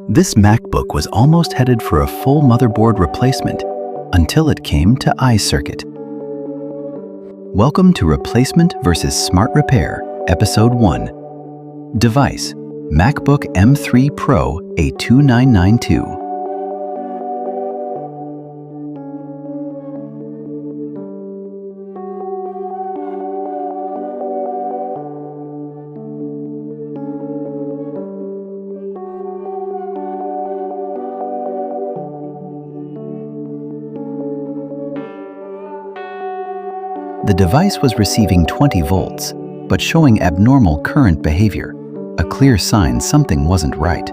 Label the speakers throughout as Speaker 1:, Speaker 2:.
Speaker 1: This MacBook was almost headed for a full motherboard replacement until it came to iCircuit. Welcome to Replacement vs. Smart Repair, Episode 1. Device: MacBook M3 Pro A2992. The device was receiving 20 volts, but showing abnormal current behavior, a clear sign something wasn't right.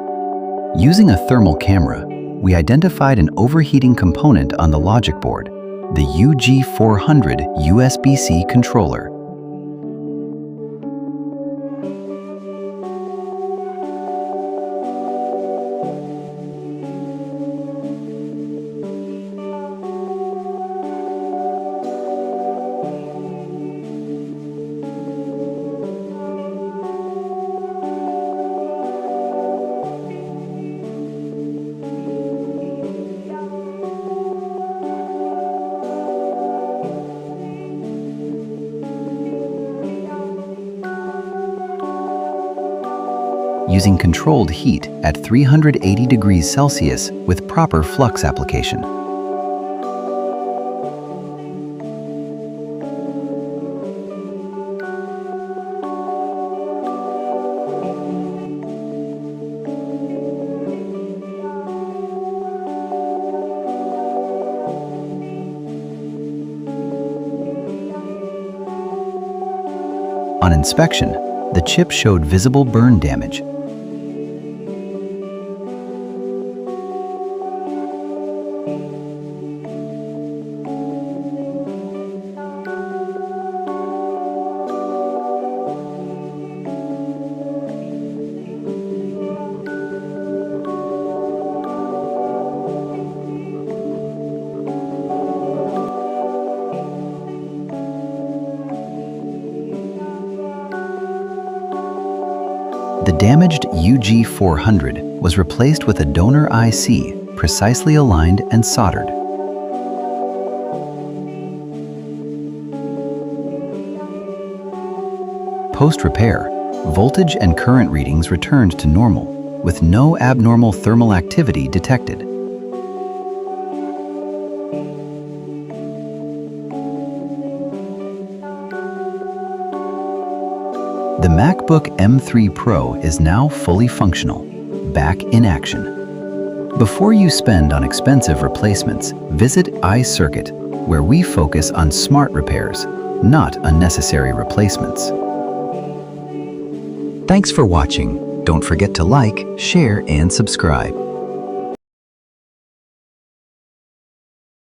Speaker 1: Using a thermal camera, we identified an overheating component on the logic board, the UG400 USB-C controller. Using controlled heat at 380 degrees Celsius with proper flux application. On inspection, the chip showed visible burn damage. The damaged UG400 was replaced with a donor IC, precisely aligned and soldered. Post-repair, voltage and current readings returned to normal, with no abnormal thermal activity detected. The MacBook M3 Pro is now fully functional, back in action. Before you spend on expensive replacements, visit iCircuit, where we focus on smart repairs, not unnecessary replacements. Thanks for watching. Don't forget to like, share, and subscribe.